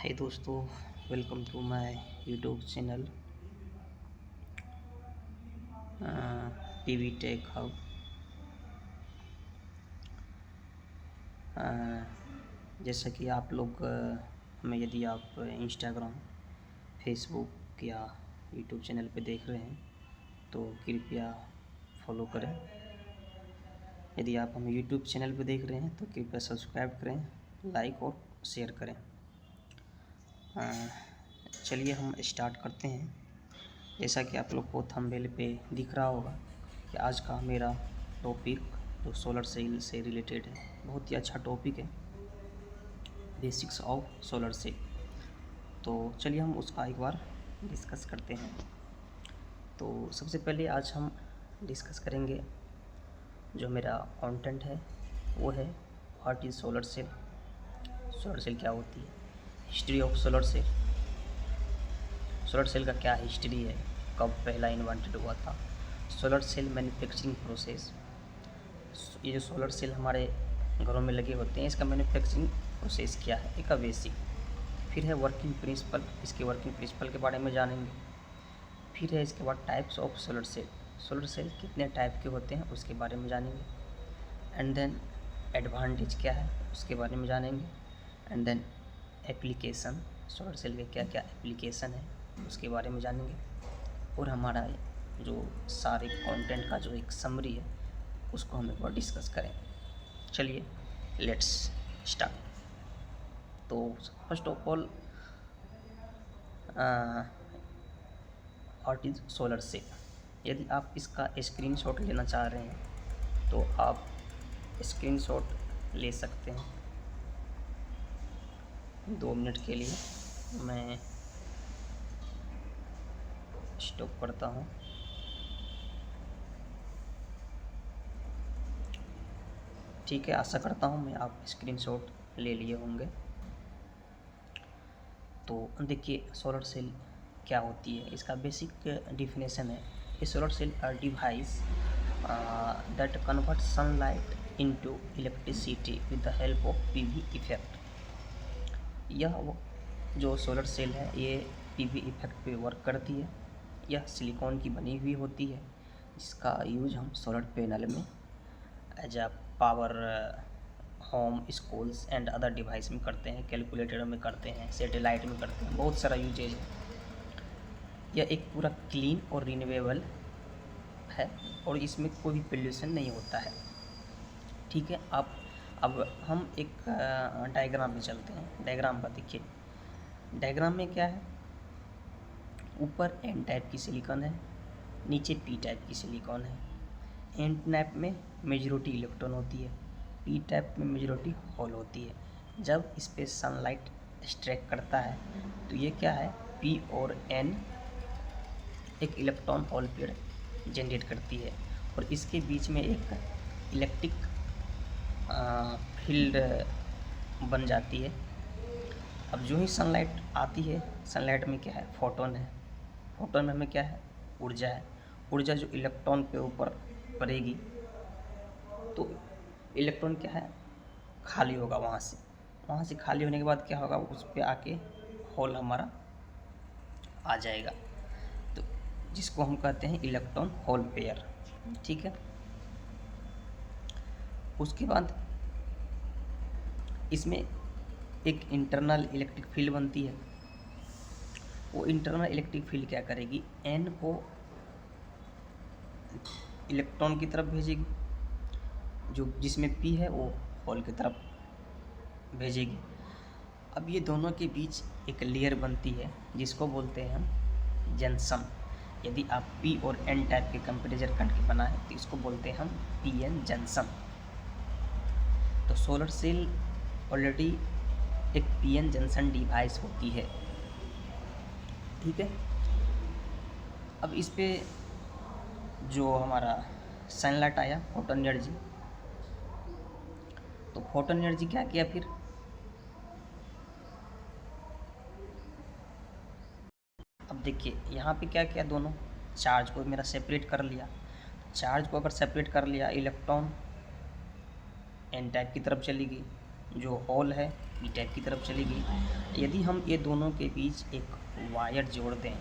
हाय दोस्तों, welcome to my YouTube channel PV Tech Hub. जैसा कि आप लोग हमें यदि आप इंस्टाग्राम, फेसबुक या यूट्यूब चैनल पे देख रहे हैं तो कृपया फॉलो करें। यदि आप हमें यूट्यूब चैनल पे देख रहे हैं तो कृपया सब्सक्राइब करें, लाइक और शेयर करें। चलिए हम स्टार्ट करते हैं। जैसा कि आप लोग को थंबनेल पे दिख रहा होगा कि आज का मेरा टॉपिक जो सोलर सेल से रिलेटेड है, बहुत ही अच्छा टॉपिक है, बेसिक्स ऑफ सोलर सेल। तो चलिए हम उसका एक बार डिस्कस करते हैं। तो सबसे पहले आज हम डिस्कस करेंगे, जो मेरा कंटेंट है वो है what is solar cell. Solar cell क्या होती है, history of solar cell. Solar cell का क्या हिस्ट्री है, कब पहला इन्वेंटेड हुआ था, सोलर सेल मैन्युफैक्चरिंग प्रोसेस। ये जो सोलर सेल हमारे घरों में लगे होते हैं, इसका मैन्युफैक्चरिंग प्रोसेस क्या है, एक बेसिक। फिर है वर्किंग प्रिंसिपल, इसके वर्किंग प्रिंसिपल के बारे में जानेंगे। फिर है इसके बाद types of solar cell, solar cell कितने टाइप के होते हैं उसके बारे में जानेंगे। एंड देन एडवांटेज क्या है उसके बारे में जानेंगे। And then application, solar cell के क्या क्या एप्लीकेशन है उसके बारे में जानेंगे। और हमारा जो सारे कंटेंट का जो एक समरी है उसको हम एक बार डिस्कस करें। चलिए लेट्स स्टार्ट। तो first of all, what is solar cell. यदि आप इसका स्क्रीनशॉट लेना चाह रहे हैं तो आप स्क्रीनशॉट ले सकते हैं। 2 मिनट के लिए मैं स्टॉप करता हूँ। ठीक है, आशा करता हूँ मैं आप स्क्रीनशॉट ले लिए होंगे। तो देखिए सोलर सेल क्या होती है, इसका बेसिक डिफिनेशन है। A solar cell are device that convert sunlight into electricity with the help of PV effect. यह जो सोलर सेल है ये पीवी इफेक्ट पे वर्क करती है। यह सिलिकॉन की बनी हुई होती है, जिसका यूज हम सोलर पैनल में as a power home, schools and other device में करते हैं, कैलकुलेटर में करते हैं, सैटेलाइट में करते हैं, बहुत सारा यूजेज है। यह एक पूरा क्लीन और रिन्यूएबल है और इसमें कोई भी पोल्यूशन नहीं होता है। ठीक है, अब हम एक डायग्राम में चलते हैं। डायग्राम पर देखिए, डायग्राम में क्या है, ऊपर एन टाइप की सिलिकॉन है, नीचे पी टाइप की सिलिकॉन है। एन टाइप में मेजॉरिटी इलेक्ट्रॉन होती है, पी टाइप में मेजॉरिटी होल होती है। जब इस पर सनलाइट स्ट्राइक करता है तो ये क्या है, पी और एन एक इलेक्ट्रॉन होल पेयर जनरेट करती है और इसके बीच में एक इलेक्ट्रिक फील्ड बन जाती है। अब जो ही सनलाइट आती है, सनलाइट में क्या है, फोटोन है। फोटोन में हमें क्या है, ऊर्जा है। ऊर्जा जो इलेक्ट्रॉन के ऊपर पड़ेगी तो इलेक्ट्रॉन क्या है, खाली होगा। वहाँ से खाली होने के बाद क्या होगा, उस पर आके होल हमारा आ जाएगा, तो जिसको हम कहते हैं इलेक्ट्रॉन होल पेयर। ठीक है, उसके बाद इसमें एक इंटरनल इलेक्ट्रिक फील्ड बनती है। वो इंटरनल इलेक्ट्रिक फील्ड क्या करेगी, एन को इलेक्ट्रॉन की तरफ भेजेगी, जो जिसमें पी है वो होल की तरफ भेजेगी। अब ये दोनों के बीच एक लेयर बनती है जिसको बोलते हैं हम जंक्शन। यदि आप पी और एन टाइप के कंपैरेटर करके बनाए तो इसको बोलते हैं हम पी एन जंक्शन। तो सोलर सेल ऑलरेडी एक पी एन जंक्शन डिवाइस होती है। ठीक है, अब इस पे जो हमारा सनलाइट आया, फोटोन एनर्जी, तो फोटोन एनर्जी क्या किया, फिर अब देखिए यहाँ पे क्या किया, दोनों चार्ज को मेरा सेपरेट कर लिया। चार्ज को अगर सेपरेट कर लिया, इलेक्ट्रॉन एन टाइप की तरफ चली गई, जो होल है पी टाइप की तरफ चली गई। यदि हम ये दोनों के बीच एक वायर जोड़ दें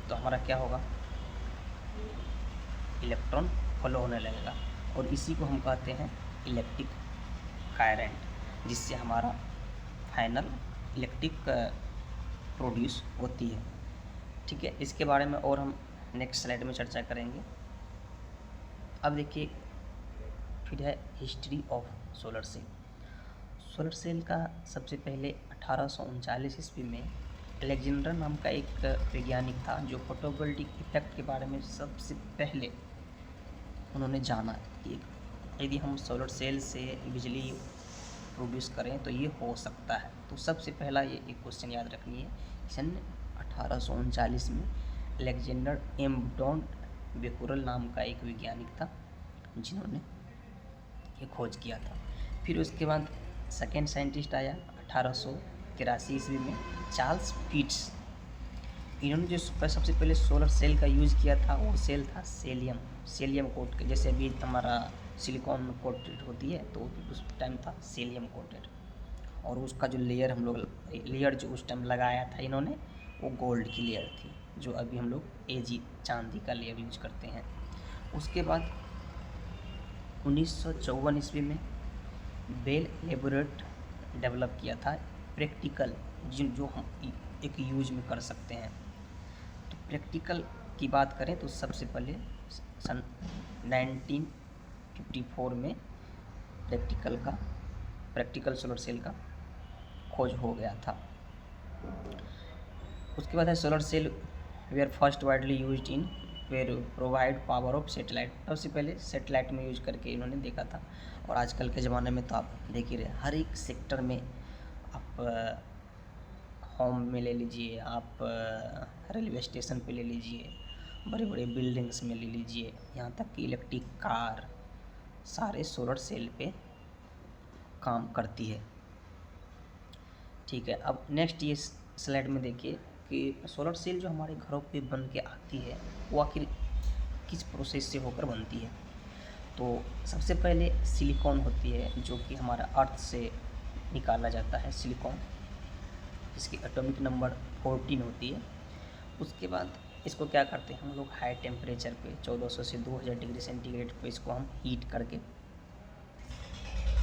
तो हमारा क्या होगा, इलेक्ट्रॉन फ्लो होने लगेगा और इसी को हम कहते हैं इलेक्ट्रिक करंट, जिससे हमारा फाइनल इलेक्ट्रिक प्रोड्यूस होती है। ठीक है, इसके बारे में और हम नेक्स्ट स्लाइड में चर्चा करेंगे। अब देखिए फिर है history of solar cell. Solar cell का सबसे पहले 1839 ईस्वी में अलेक्जेंडर नाम का एक वैज्ञानिक था जो फोटोवोल्टिक इफेक्ट के बारे में सबसे पहले उन्होंने जाना कि यदि हम सोलर सेल से बिजली प्रोड्यूस करें तो ये हो सकता है। तो सबसे पहला ये एक क्वेश्चन याद रखनी है, सन 1839 में अलेक्जेंडर एम डॉन बेकुरल नाम का एक वैज्ञानिक था जिन्होंने ये खोज किया था। फिर उसके बाद सेकेंड साइंटिस्ट आया 1883 ईस्वी में, चार्ल्स फिट्स। इन्होंने जो सबसे पहले सोलर सेल का यूज़ किया था वो सेल था सेलियम कोट के, जैसे अभी हमारा सिलिकॉन कोटेड होती है तो उस टाइम था सेलियम कोटेड। और उसका जो लेयर जो उस टाइम लगाया था इन्होंने वो गोल्ड की लेयर थी, जो अभी हम लोग एजी चांदी का लेयर यूज करते हैं। उसके बाद 1954 ईस्वी में बेल लेबोरेट डेवलप किया था प्रैक्टिकल, जो हम एक यूज में कर सकते हैं। तो प्रैक्टिकल की बात करें तो सबसे पहले सन 1954 में प्रैक्टिकल सोलर सेल का खोज हो गया था। उसके बाद है solar cell were first widely used in where provide power of satellite. सबसे पहले सेटेलाइट में यूज करके इन्होंने देखा था। और आजकल के ज़माने में तो आप देख ही रहे, हर एक सेक्टर में आप होम में ले लीजिए, आप रेलवे स्टेशन पे ले लीजिए, बड़े बड़े बिल्डिंग्स में ले लीजिए, यहाँ तक कि इलेक्ट्रिक कार सारे सोलर सेल पे काम करती है। ठीक है, अब नेक्स्ट ये स्लाइड में देखिए कि सोलर सेल जो हमारे घरों पे बन के आती है वो आखिर किस प्रोसेस से होकर बनती है। तो सबसे पहले सिलिकॉन होती है जो कि हमारा अर्थ से निकाला जाता है सिलिकॉन, इसकी एटॉमिक नंबर 14 होती है। उसके बाद इसको क्या करते हैं हम लोग, हाई टेम्परेचर पे 1400 से 2000 डिग्री सेंटीग्रेड पे इसको हम हीट करके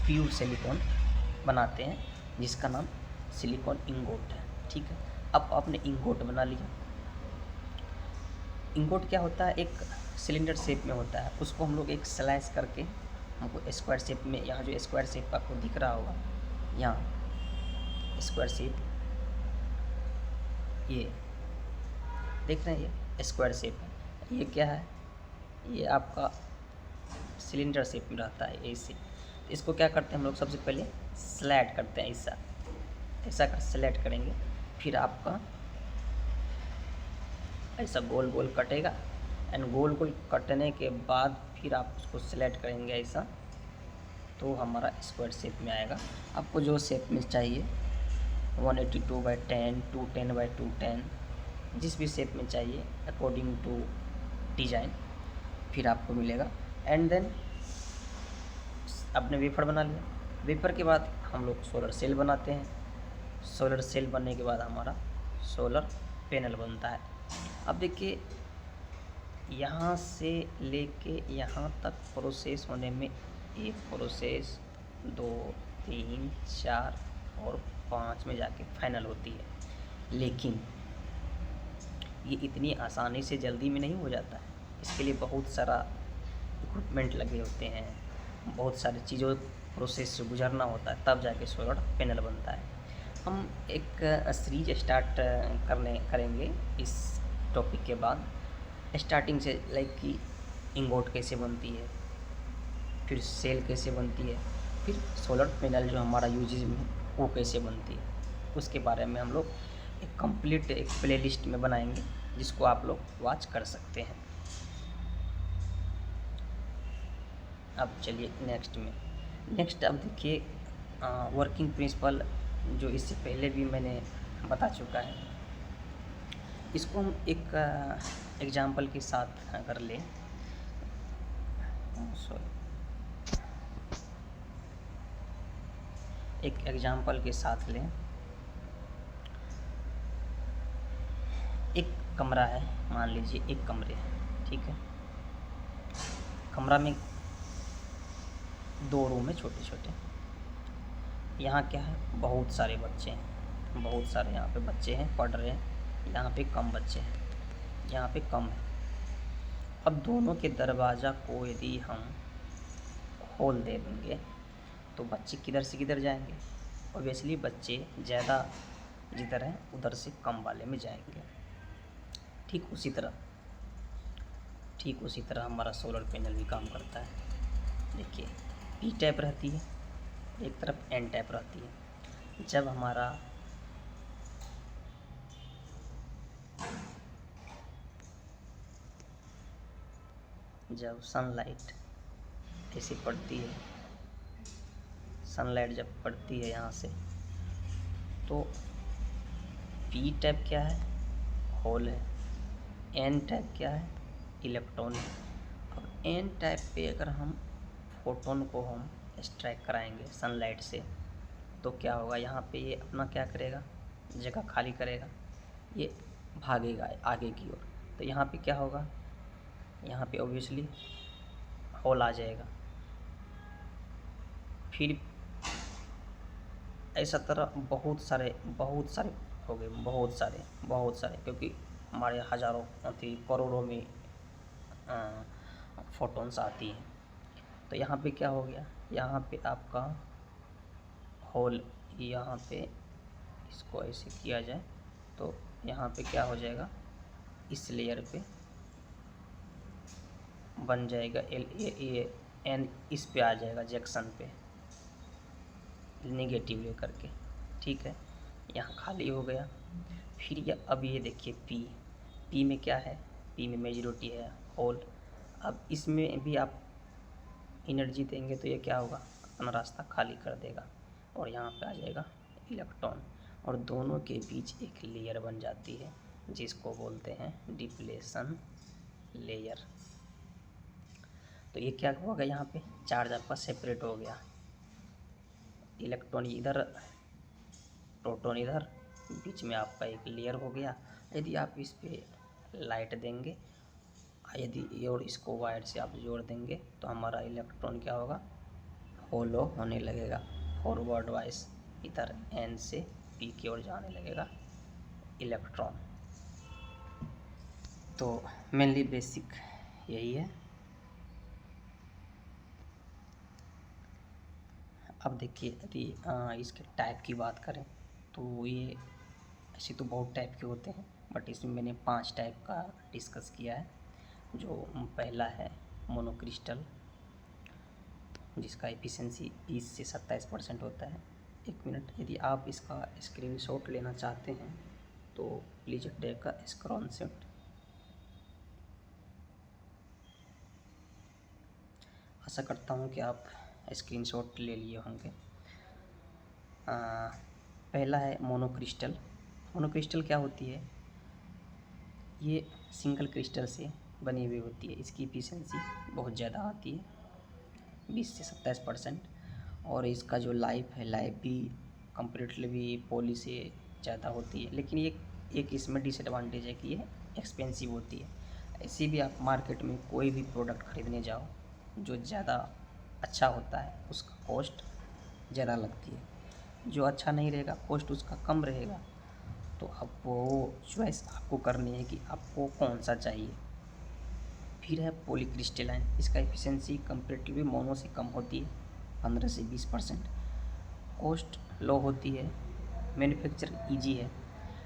प्योर सिलिकॉन बनाते हैं जिसका नाम सिलिकॉन इंगोट है। ठीक है, अब आपने इंगोट बना लिया। इंगोट क्या होता है, एक सिलेंडर शेप में होता है, उसको हम लोग एक स्लाइस करके हमको स्क्वायर शेप में, यहाँ जो स्क्वायर शेप आपको दिख रहा होगा, यहाँ स्क्वायर शेप, ये देख रहे हैं ये स्क्वायर शेप है। ये क्या है, ये आपका सिलेंडर शेप में रहता है ऐसे। इसको क्या करते हैं हम लोग, सबसे पहले स्लैट करते हैं, ऐसा कर स्लैट करेंगे, फिर आपका ऐसा गोल गोल कटेगा एंड गोल गोल कटने के बाद फिर आप उसको स्लैट करेंगे ऐसा, तो हमारा स्क्वायर शेप में आएगा। आपको जो शेप में चाहिए 182/10, 210/210, जिस भी शेप में चाहिए अकॉर्डिंग टू डिज़ाइन फिर आपको मिलेगा। एंड देन आपने वेफर बना लिया। वेफर के बाद हम लोग सोलर सेल बनाते हैं। सोलर सेल बनने के बाद हमारा सोलर पैनल बनता है। अब देखिए यहाँ से लेके यहाँ तक प्रोसेस होने में एक प्रोसेस 2, 3, 4 और 5 में जाके फाइनल होती है। लेकिन ये इतनी आसानी से जल्दी में नहीं हो जाता है, इसके लिए बहुत सारा इक्विपमेंट लगे होते हैं, बहुत सारी चीज़ों प्रोसेस से गुजरना होता है, तब जाके सोलर पैनल बनता है। हम एक सीरीज स्टार्ट करेंगे इस टॉपिक के बाद, स्टार्टिंग से, लाइक कि इंगोट कैसे बनती है, फिर सेल कैसे बनती है, फिर सोलर पैनल जो हमारा यूजेज में वो कैसे बनती है, उसके बारे में हम लोग एक कंप्लीट एक प्लेलिस्ट में बनाएंगे जिसको आप लोग वॉच कर सकते हैं। अब चलिए नेक्स्ट अब देखिए वर्किंग प्रिंसिपल, जो इससे पहले भी मैंने बता चुका है। इसको हम एक एग्जाम्पल के साथ अगर लें, एक एग्जाम्पल के साथ लें, एक कमरा है, मान लीजिए एक कमरे है, ठीक है। कमरा में 2 रूम है छोटे छोटे। यहाँ क्या है, बहुत सारे बच्चे हैं, बहुत सारे यहाँ पे बच्चे हैं पढ़ रहे हैं। यहाँ पे कम बच्चे हैं, यहाँ पे कम है। अब दोनों के दरवाज़ा को यदि हम खोल दे देंगे तो बच्चे किधर से किधर जाएंगे? ऑब्वियसली बच्चे ज़्यादा जिधर हैं उधर से कम वाले में जाएंगे। ठीक उसी तरह हमारा सोलर पैनल भी काम करता है। देखिए, पी टाइप रहती है, एक तरफ एन टाइप रहती है। जब सनलाइट ऐसे पड़ती है, सनलाइट जब पड़ती है यहाँ से, तो पी टाइप क्या है? होल है। एन टाइप क्या है? इलेक्ट्रॉन है। अब एन टाइप पे अगर हम फोटोन को हम एक्सट्रैक्ट कराएंगे सनलाइट से, तो क्या होगा? यहाँ पे ये अपना क्या करेगा? जगह खाली करेगा, ये भागेगा आगे की ओर। तो यहाँ पे क्या होगा? यहाँ पे ऑब्वियसली होल आ जाएगा। फिर ऐसा तरह बहुत सारे हो गए, बहुत सारे, क्योंकि हमारे हज़ारों करोड़ों में फोटोन्स आती हैं। तो यहाँ पे क्या हो गया? यहाँ पे आपका होल, यहाँ पे इसको ऐसे किया जाए तो यहाँ पे क्या हो जाएगा? इस लेयर पे बन जाएगा ये एन, इस पे आ जाएगा जंक्शन पे नेगेटिव लेकर के, ठीक है। यहाँ खाली हो गया। फिर अब ये देखिए पी में क्या है? पी में मेजॉरिटी है होल। अब इसमें भी आप एनर्जी देंगे तो ये क्या होगा? अपना रास्ता खाली कर देगा और यहाँ पे आ जाएगा इलेक्ट्रॉन, और दोनों के बीच एक लेयर बन जाती है जिसको बोलते हैं डिप्लेशन लेयर। तो ये क्या होगा? यहाँ पे चार्ज आपका सेपरेट हो गया, इलेक्ट्रॉन इधर, प्रोटॉन इधर, बीच में आपका एक लेयर हो गया। यदि आप इस पे लाइट देंगे, यदि और इसको वायर से आप जोड़ देंगे तो हमारा इलेक्ट्रॉन क्या होगा? होलो होने लगेगा, फॉरवर्ड वाइज इधर एन से पी की ओर जाने लगेगा इलेक्ट्रॉन। तो मेनली बेसिक यही है। अब देखिए, यदि इसके टाइप की बात करें तो ये ऐसे तो बहुत टाइप के होते हैं, बट इसमें मैंने 5 टाइप का डिस्कस किया है। जो पहला है मोनोक्रिस्टल, जिसका एफिशिएंसी 20 से 27% होता है। 1 मिनट, यदि आप इसका स्क्रीनशॉट लेना चाहते हैं तो प्लीज़ टेक का स्क्रीनशॉट। आशा करता हूँ कि आप स्क्रीनशॉट ले लिए होंगे। पहला है मोनोक्रिस्टल। मोनोक्रिस्टल क्या होती है? ये सिंगल क्रिस्टल से बनी हुई होती है। इसकी एफिशिएंसी बहुत ज़्यादा आती है, 20 से 27%। और इसका जो लाइफ भी कंपेरेटिवली भी पॉली से ज़्यादा होती है। लेकिन ये एक इसमें डिसएडवांटेज है कि ये एक्सपेंसिव होती है। ऐसे भी आप मार्केट में कोई भी प्रोडक्ट ख़रीदने जाओ, जो ज़्यादा अच्छा होता है उसका कॉस्ट ज़्यादा लगती है, जो अच्छा नहीं रहेगा कॉस्ट उसका कम रहेगा। तो अब वो चॉइस आपको करनी है कि आपको कौन सा चाहिए। फिर है पॉलीक्रिस्टलाइन। इसका एफिशिएंसी कंपेरेटिवली मोनो से कम होती है, 15 से 20%। कॉस्ट लो होती है, मैन्युफैक्चर इजी है।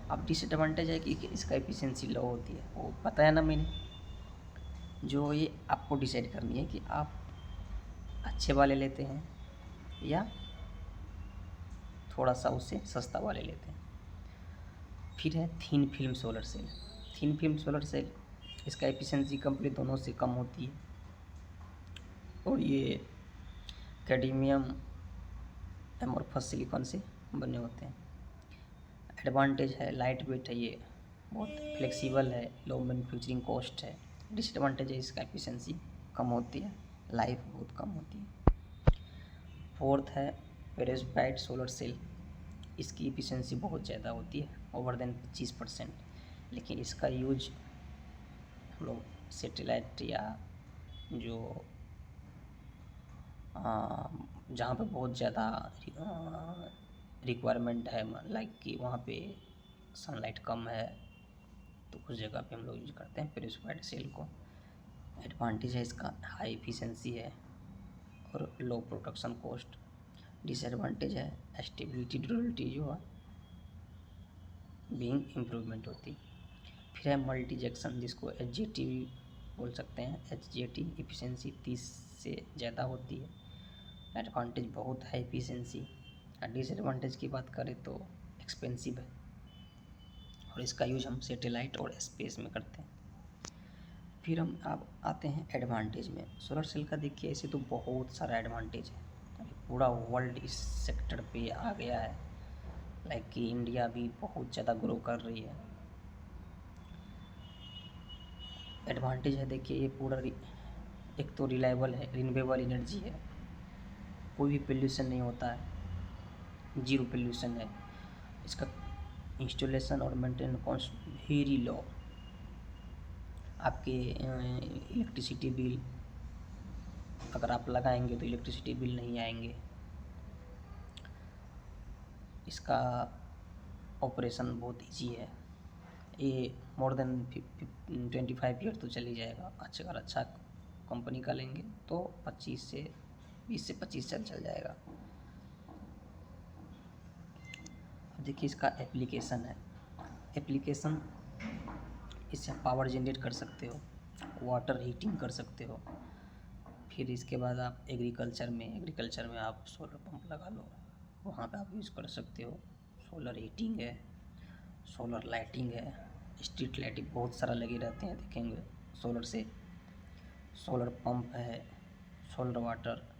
अब डिसएडवांटेज है कि इसका एफिशिएंसी लो होती है, वो बताया ना मैंने। जो ये आपको डिसाइड करनी है कि आप अच्छे वाले लेते हैं या थोड़ा सा उससे सस्ता वाले लेते हैं। फिर है thin film solar cell. Thin film solar cell, इसका एफिशिएंसी कंप्लीट दोनों से कम होती है, और ये कैडमियम एमोर्फस सिलिकॉन से बने होते हैं। एडवांटेज है लाइट वेट है, ये बहुत फ्लेक्सिबल है, लो मैन्युफैक्चरिंग कॉस्ट है। डिसएडवांटेज है इसका एफिशिएंसी कम होती है, लाइफ बहुत कम होती है। फोर्थ है पेरिस्काइड सोलर सेल, इसकी एफिशिएंसी बहुत ज़्यादा होती है, ओवर देन 25%। लेकिन इसका यूज हम लोग सेटेलाइट या जो जहाँ पे बहुत ज़्यादा रिक्वायरमेंट है, लाइक कि वहाँ पे सनलाइट कम है, तो उस जगह पे हम लोग यूज करते हैं पेरिस्काइड सेल को। एडवांटेज है इसका हाई एफिशिएंसी है और लो प्रोडक्शन कॉस्ट। डिसएडवांटेज है स्टेबिलिटी ड्यूरेबिलिटी जो है बीइंग इम्प्रूवमेंट होती। फिर है मल्टी जंक्शन, जिसको HJT भी बोल सकते हैं। HJT एफिशिएंसी 30 से ज़्यादा होती है। एडवांटेज बहुत है एफिशिएंसी, और डिसएडवांटेज की बात करें तो एक्सपेंसिव है, और इसका यूज हम सैटेलाइट और स्पेस में करते हैं। फिर हम अब आते हैं एडवांटेज में। सोलर सेल का देखिए ऐसे तो बहुत सारा एडवांटेज है, अभी पूरा वर्ल्ड इस सेक्टर पे आ गया है, लाइक कि इंडिया भी बहुत ज़्यादा ग्रो कर रही है। एडवांटेज है देखिए, ये पूरा एक तो रिलायबल है, रिन्यूएबल एनर्जी है, कोई भी पोल्यूशन नहीं होता है, जीरो पोल्यूशन है। इसका इंस्टॉलेशन और मेंटेन कॉस्ट वेरी लो। आपके इलेक्ट्रिसिटी बिल अगर आप लगाएंगे तो इलेक्ट्रिसिटी बिल नहीं आएंगे। इसका ऑपरेशन बहुत इजी है, ये मोर देन 25 ईयर तो चली जाएगा। अच्छा कंपनी का लेंगे तो 20 से 25 साल चल जाएगा। अब देखिए इसका एप्लीकेशन है। एप्लीकेशन, इससे आप पावर जनरेट कर सकते हो, वाटर हीटिंग कर सकते हो। फिर इसके बाद आप एग्रीकल्चर में आप सोलर पंप लगा लो, वहाँ पे आप यूज़ कर सकते हो। सोलर हीटिंग है, सोलर लाइटिंग है, स्ट्रीट लाइटिंग बहुत सारा लगे रहते हैं, देखेंगे सोलर से। सोलर पंप है, सोलर वाटर।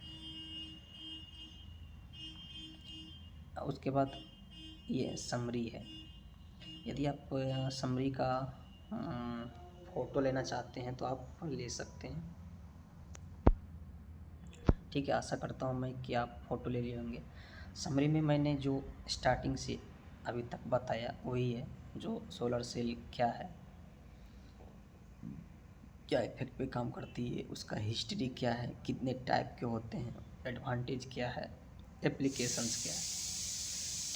उसके बाद ये समरी है। यदि आप समरी का फ़ोटो लेना चाहते हैं तो आप ले सकते हैं। ठीक है, आशा करता हूँ मैं कि आप फ़ोटो ले लिए होंगे। समरी में मैंने जो स्टार्टिंग से अभी तक बताया वही है, जो सोलर सेल क्या है, क्या इफेक्ट पे काम करती है, उसका हिस्ट्री क्या है, कितने टाइप के होते हैं, एडवांटेज क्या है, एप्लीकेशंस क्या है।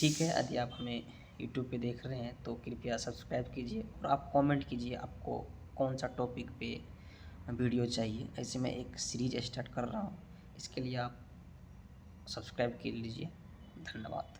ठीक है, यदि आप हमें यूट्यूब पे देख रहे हैं तो कृपया सब्सक्राइब कीजिए, और आप कमेंट कीजिए आपको कौन सा टॉपिक पे वीडियो चाहिए। ऐसे मैं एक सीरीज स्टार्ट कर रहा हूँ, इसके लिए आप सब्सक्राइब कर लीजिए। धन्यवाद।